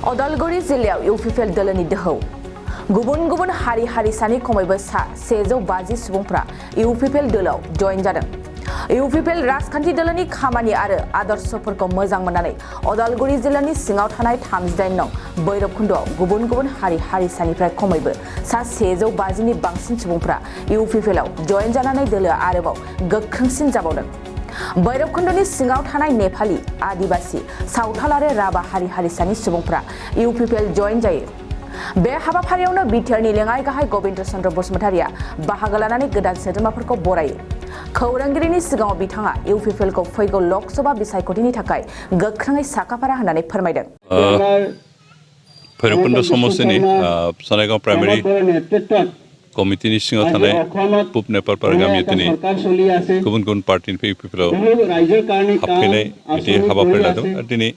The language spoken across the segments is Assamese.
अदालगुरि जिल्लायाव इउपिपिएल दोलोनि दोहौ गुबुन गुबुन हारि हारिसानि खमैबो 150 सुबुंफ्रा इउपिपिएल दोलोआव जयेन जादों। इउपिपिएल राजखान्थि दोलोनि खामानि आरो आदर्शफोरखौ मोजां मोननानै अदालगुरि जिल्लानि सिङाव थानाय 38 नं बैरबखुन्दआव गुबुन गुबुन हारि हारिसानिफ्राय खमैबो 150 नि बांसिन सुबुंफ्रा इउपिपिएलआव जयेन जानानै दोलोआ आरोबाव गोख्रोंसिन जाबावदों। बैरबखुन्दनि सिङाव थानाय नेपाली, आदिवासी, सावथाल आरो राभा हारि हारिसानि सुबुंफ्रा इउपिपिएल जयेन जायो। बे हाबाफारियावनो बिटिआरनि लेङाइ गाहाय गबिन्द चन्द्र बसुमतारिया बाहागो लानानै गोदान सोद्रोमाफोरखौ बरायो। खौरांगिरिनि सिगाङाव बिथाङा इउपिपिएलखौ फैगौ लकसभा बिसायख'थिनि थाखाय गोख्रोङै साखाफारा होननानै फोरमायदों। भैरबकुन्द समस्तिनि सनायगाव प्राइमारि कमिटिनि सिङाव थानाय पुब नेपालपारा गामियाव दिनै गुबुन गुबुन पार्टिनिफ्राय इउपिपिएलआव हाबफैनाय बिदि हाबाफारि लादों। दिनै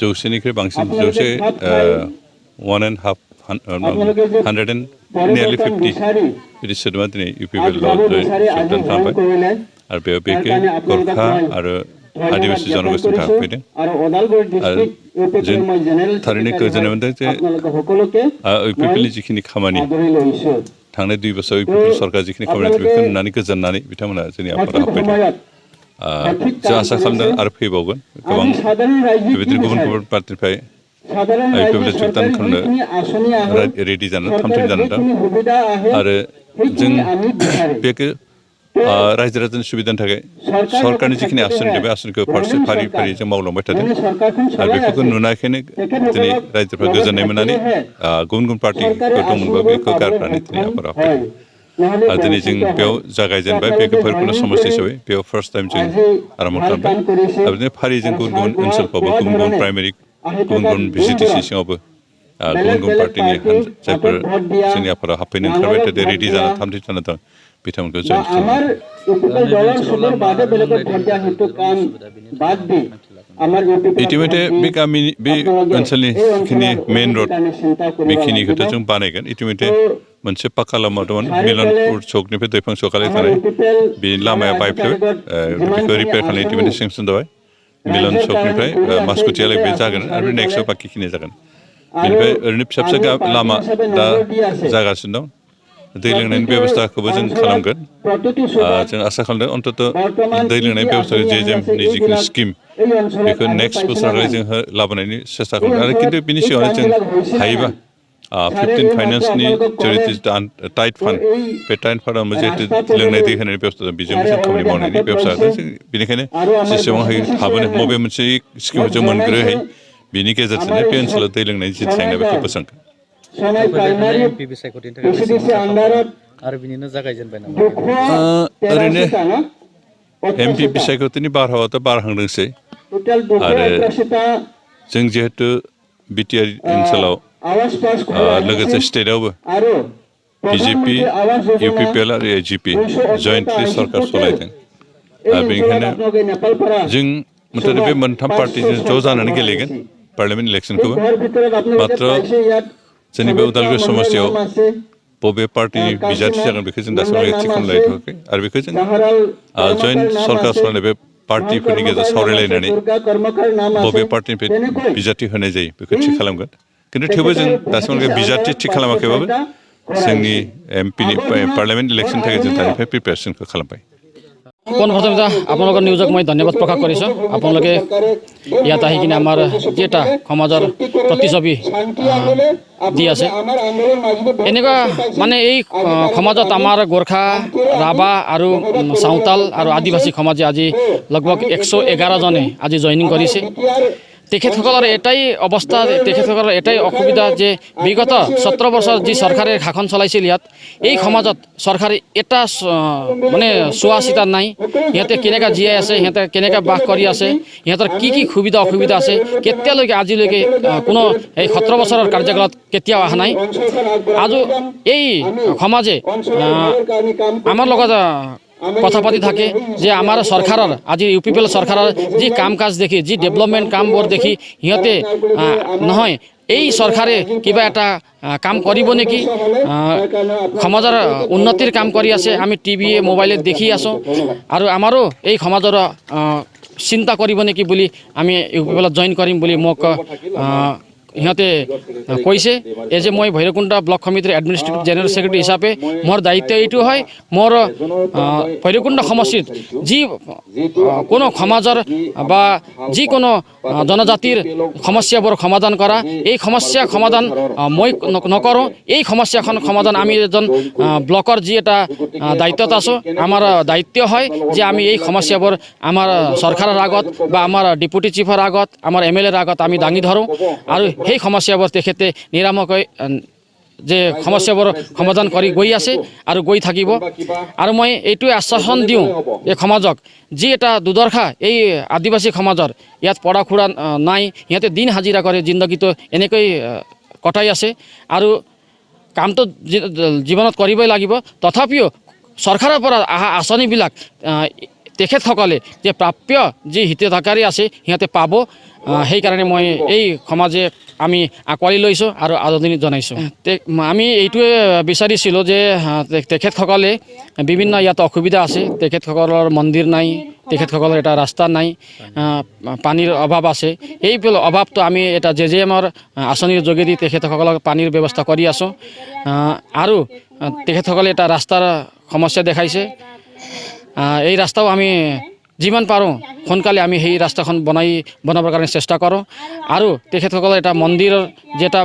100निख्रुइ बांसिन 150 बिदि सोद्रोमा दिनै इउपिपिएलआव जयेन खालामबाय आरो बेयाव बेखे गोरखा आरो आदिबासी जनगोष्ठीनि थाखाय फैदों। आरो जों थारैनो गोजोननाय मोनदों जे इउपिपिएलनि जिखिनि खामानि थांनाय 2 बोसोराव इउपिपिएल सरकार जिखिनि खामानि बेखौ नुनानै गोजोननानै बिथांमोना जोंनि आफादाव हाबफैदों। जों आसा खालामदों आरो फैबावगोन गोबां बेबायदिनो गुबुन गुबुन पार्टिनिफ्राय इउपिपिएल जुगदान खालामनो रेडि जानानै थाम-थिम जानानै दं आरो जों बेखौ रायजो राजानि सुबिदानि थाखाय सरकारनि जिखिनि आसनि दं बे आसनिखौ फारसे फारि फारि जों मावलांबाय थादों आरो बेफोरखौ नुनायखायनो दिनै रायजोफ्रा गोजोननाय मोननानै गुबुन गुबुन पार्टिफोर दंमोनबा बेखौ गारनानै दिनै आफादाव हाबफैदों। आरो दिनै जों बेयाव जागायजेनबाय बे भैरबकुन्द समस्ति हिसाबै बेयाव फार्स्ट टाइम जों आराम्भ खालामबाय आरो बिदिनो फारिजों गुबुन गुबुन ओनसोलफ्रावबो गुबुन गुबुन प्राइमारि गुबुन गुबुन भिजिटिसि सिङावबो गुबुन गुबुन पार्टिनि जायफोर जोंनि आफादाव हाबफैनो ओंखारबाय थादों रेडि जाना थाम-थिम जाना दं बिथांमोनखौ जयेन खालामो। इतिमধ্যে बे गामिनि बे ओनसोलनि जिखिनि मेन रड बेखिनिखौथ' जों बानायगोन। इतिमধ্যে मोनसे पाक्का लामा दंमोन मिलनपुर चौकनिफ्राय दैफां चौकालाय थानाय बे लामाया बायफ्लेबाय बेखौ रिपेयार खालामनो इतिमধ্যে सेंसन जाबाय। मिलन चौकनिफ्राय मासकुटियालाय बे जागोन आरो नेक्स्टआव बाखिखिनि जागोन। बेनिफ्राय ओरैनो फिसा फिसा लामा दा जागासिनो दं। दै लोंनायनि बेबस्थाखौबो जों खालामगोन। जों आसा खालामदों अन्तत' दै लोंनायनि बेबस्थाखौ जेजेमनि जिखिनि स्किम बेखौ नेक्स्ट बोसोरावहाय जों लाबोनायनि सेस्था खालामगोन आरो खिन्थु बिनि सिगाङावनो जों हायोबा 15 फाइनान्सनि जिहेतु टाइट फान्ड बे टाइट फान्डआव जिहेतु लोंनाय दै होनायनि बेबस्था दं बेजोंबो जों खामानि मावनायनि बेबस्था जों बेनिखायनो जेसेबां हायो थाबोनो बबे मोनसे स्किमखौ जों मोनग्रोहाय बिनि गेजेरजोंनो बे ओनसोलाव दै लोंनायनि जि जेंना बेखौ बोस्रांगोन। ओरैनो एमपि बिसायख'थिनि बारहावाथ' बारहांदोंसै आरो जों जिहेतु बिटिआर ओनसोलाव लोगोसे स्टेटआवबो बिजेपि इउपिपिएल आरो एजिपि जयेन्टलि सरकार सालायदों आरो बेनिखायनो जों मथ'ते बे मोनथाम पार्टिजों ज' जानानै गेलेगोन पार्लियामेन्ट इलेक्सनखौबो मात्र जोंनि बे उदालगुरि समस्तियाव बबे पार्टिनि बिजाथि जागोन बेखौ जों दासिमबो थि खालामलायथ'वाखै आरो बेखौ जों जयेन्ट सरकार सालायनाय बे पार्टिफोरनि गेजेराव सावरायलायनानै बबे पार्टिनिफ्राय बिजाथि होनाय जायो बेखौ थि खालामगोन। किन्तु थेवबो जों दासिमबो बिजाथि थि खालामाखैबाबो जोंनि एमपिनि पार्लियामेन्ट इलेक्सननि थाखाय जों दानिफ्राय प्रिपेरेसनखौ खालामबाय। পোনপ্ৰথমে আপোনালোকৰ নিউজক মই ধন্যবাদ প্ৰকাশ কৰিছোঁ। আপোনালোকে ইয়াত আহি কিনে আমাৰ যি এটা সমাজৰ প্ৰতিচ্ছবি দি আছে এনেকুৱা মানে এই সমাজত আমাৰ গোৰ্খা ৰাভা আৰু সাঁওতাল আৰু আদিবাসী সমাজে আজি লগভগ 111জনে আজি জইনিং কৰিছে। তেখেতসকলৰ এটাই অৱস্থা তেখেতসকলৰ এটাই অসুবিধা যে বিগত 17 বছৰ যি চৰকাৰে শাসন চলাইছিল ইয়াত এই সমাজত চৰকাৰে এটা মানে চোৱা চিতা নাই। সিহঁতে কেনেকৈ জীয়াই আছে সিহঁতে কেনেকৈ বাস কৰি আছে সিহঁতৰ কি কি সুবিধা অসুবিধা আছে কেতিয়ালৈকে আজিলৈকে কোনো এই 17 বছৰৰ কাৰ্যকালত কেতিয়াও অহা নাই। আজি এই সমাজে আমাৰ লগত কথা পাতি থাকে যে আমাৰ চৰকাৰৰ আজি ইউপিপিএল চৰকাৰৰ যি কাম কাজ দেখি যি ডেভেলপমেণ্ট কামবোৰ দেখি সিহঁতে নহয় এই চৰকাৰে কিবা এটা কাম কৰিব নেকি সমাজৰ উন্নতিৰ কাম কৰি আছে আমি টিভিয়ে মোবাইলে দেখি আছোঁ আৰু আমাৰো এই সমাজৰ চিন্তা কৰিব নেকি বুলি আমি ইউপিপিএলত জইন কৰিম বুলি মোক সিহঁতে কৈছে যে মই ভৈৰৱকুণ্ড ব্লক সমিতিৰ এডমিনিষ্ট্ৰেটিভ জেনেৰেল ছেক্ৰেটাৰী হিচাপে মোৰ দায়িত্ব এইটো হয় মোৰ ভৈৰৱকুণ্ড সমষ্টিত যি কোনো সমাজৰ বা যিকোনো জনজাতিৰ সমস্যাবোৰ সমাধান কৰা এই সমস্যা সমাধান মই নকৰোঁ এই সমস্যাখন সমাধান আমি এজন ব্লকৰ যি এটা দায়িত্বত আছোঁ আমাৰ দায়িত্ব হয় যে আমি এই সমস্যাবোৰ আমাৰ চৰকাৰৰ আগত বা আমাৰ ডেপুটি চিফৰ আগত আমাৰ MLAৰ আগত আমি দাঙি ধৰোঁ আৰু সেই সমস্যাবোৰ তেখেতে নিৰাময়কৈ যে সমস্যাবোৰ সমাধান কৰি গৈ আছে আৰু গৈ থাকিব আৰু মই এইটোৱে আশ্বাসন দিওঁ এই সমাজক যি এটা দুৰ্দশা এই আদিবাসী সমাজৰ ইয়াত পঢ়া শুনা নাই সিহঁতে দিন হাজিৰা কৰে জিন্দগীটো এনেকৈ কটাই আছে আৰু কামটো জীৱনত কৰিবই লাগিব তথাপিও চৰকাৰৰ পৰা অহা আঁচনিবিলাক তেখেতসকলে যে প্ৰাপ্য যি হিতাধিকাৰী আছে সিহঁতে পাব সেইকাৰণে মই এই সমাজে আমি আঁকোৱালি লৈছোঁ আৰু আদৰণি জনাইছোঁ আমি এইটোৱে বিচাৰিছিলোঁ যে তেখেতসকলে বিভিন্ন ইয়াত অসুবিধা আছে তেখেতসকলৰ মন্দিৰ নাই তেখেতসকলৰ এটা ৰাস্তা নাই পানীৰ অভাৱ আছে এই অভাৱটো আমি এটা JJMৰ আঁচনিৰ যোগেদি তেখেতসকলক পানীৰ ব্যৱস্থা কৰি আছোঁ আৰু তেখেতসকলে এটা ৰাস্তাৰ সমস্যা দেখাইছে এই ৰাস্তাও আমি যিমান পাৰোঁ সোনকালে আমি সেই ৰাস্তাখন বনাবৰ কাৰণে চেষ্টা কৰোঁ আৰু তেখেতসকলৰ এটা মন্দিৰৰ যে এটা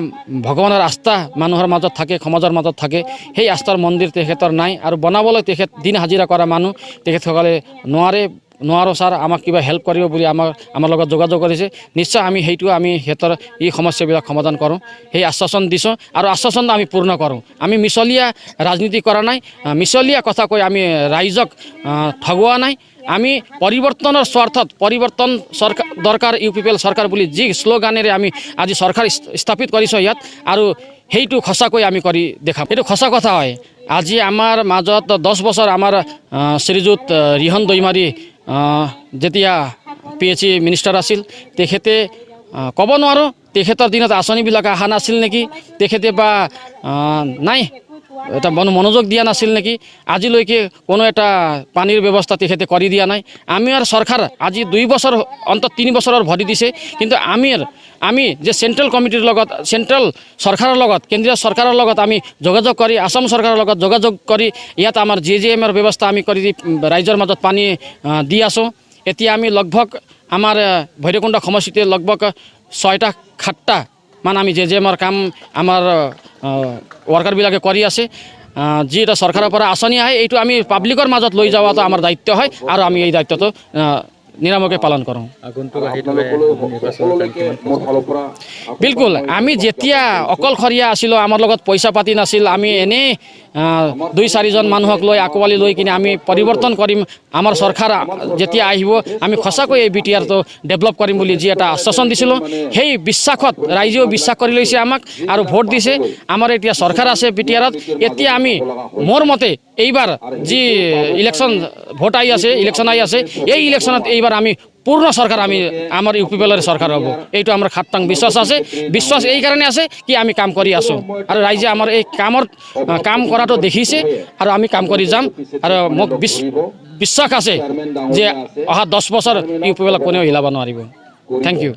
ভগৱানৰ আস্থা মানুহৰ মাজত থাকে সমাজৰ মাজত থাকে সেই আস্থাৰ মন্দিৰ তেখেতৰ নাই আৰু বনাবলৈ তেখেত দিন হাজিৰা কৰা মানুহ তেখেতসকলে নোৱাৰোঁ ছাৰ আমাক কিবা হেল্প কৰিব বুলি আমাৰ লগত যোগাযোগ কৰিছে নিশ্চয় আমি সেইটো আমি সিহঁতৰ এই সমস্যাবিলাক সমাধান কৰোঁ সেই আশ্বাসন দিছোঁ আৰু আশ্বাসন আমি পূৰ্ণ কৰোঁ আমি মিছলীয়া ৰাজনীতি কৰা নাই মিছলীয়া কথা কৈ আমি ৰাইজক ঠগোৱা নাই আমি পৰিৱৰ্তনৰ স্বাৰ্থত পৰিৱৰ্তন চৰকাৰ দৰকাৰ UPPL চৰকাৰ বুলি যি শ্লোগানেৰে আমি আজি চৰকাৰ স্থাপিত কৰিছোঁ ইয়াত আৰু সেইটো সঁচাকৈ আমি কৰি দেখাম এইটো সঁচা কথা হয় আজি আমাৰ মাজত 10 বছৰ আমাৰ শ্ৰীযুত ৰিহন দৈমাৰী যেতিয়া PHE মিনিষ্টাৰ আছিল তেখেতে ক'ব নোৱাৰোঁ তেখেতৰ দিনত আঁচনিবিলাক অহা নাছিল নেকি তেখেতে বা নাই এটা মনোযোগ দিয়া নাছিল নেকি আজিলৈকে কোনো এটা পানীৰ ব্যৱস্থা তেখেতে কৰি দিয়া নাই আমাৰ চৰকাৰ আজি 2 বছৰ অন্তত 3 বছৰৰ ভৰি দিছে কিন্তু আমি যে চেণ্ট্ৰেল কমিটিৰ লগত চেণ্ট্ৰেল চৰকাৰৰ লগত কেন্দ্ৰীয় চৰকাৰৰ লগত আমি যোগাযোগ কৰি আসাম চৰকাৰৰ লগত যোগাযোগ কৰি ইয়াত আমাৰ JJMৰ ব্যৱস্থা আমি কৰি ৰাইজৰ মাজত পানী দি আছোঁ এতিয়া আমি লগভগ আমাৰ ভৈৰৱকুণ্ড সমষ্টিতে লগভগ 6টা 7টা মানে আমি JJMৰ কাম আমাৰ ওয়াৰ্কাৰবিলাকে কৰি আছে যি এটা চৰকাৰৰ পৰা আঁচনি আহে এইটো আমি পাব্লিকৰ মাজত লৈ যোৱাটো আমাৰ দায়িত্ব হয় আৰু আমি এই দায়িত্বটো নিৰাময়কৈ পালন কৰোঁ বিলকুল আমি যেতিয়া অকলশৰীয়া আছিলোঁ আমাৰ লগত পইচা পাতি নাছিল আমি এনেই 2-4জন মানুহক লৈ আঁকোৱালি লৈ কিনে আমি পৰিৱৰ্তন কৰিম আমাৰ চৰকাৰ যেতিয়া আহিব আমি সঁচাকৈ এই BTRটো ডেভেলপ কৰিম বুলি যি এটা আশ্বাসন দিছিলোঁ সেই বিশ্বাসত ৰাইজেও বিশ্বাস কৰি লৈছে আমাক আৰু ভোট দিছে আমাৰ এতিয়া চৰকাৰ আছে BTRত এতিয়া আমি মোৰ মতে এইবাৰ যি ইলেকশ্যন ভোট আহি আছে ইলেকশ্যন আহি আছে এই ইলেকশ্যনত এইবাৰ আমি পূৰ্ণ চৰকাৰ আমি আমাৰ UPPLৰ চৰকাৰ হ'ব এইটো আমাৰ খাটাং বিশ্বাস আছে বিশ্বাস এই কাৰণে আছে কি আমি কাম কৰি আছোঁ আৰু ৰাইজে আমাৰ এই কাম কৰাটো দেখিছে আৰু আমি কাম কৰি যাম আৰু মোক বিশ্বাস আছে যে অহা 10 বছৰ UPPLক কোনেও হিলাব নোৱাৰিব থেংক ইউ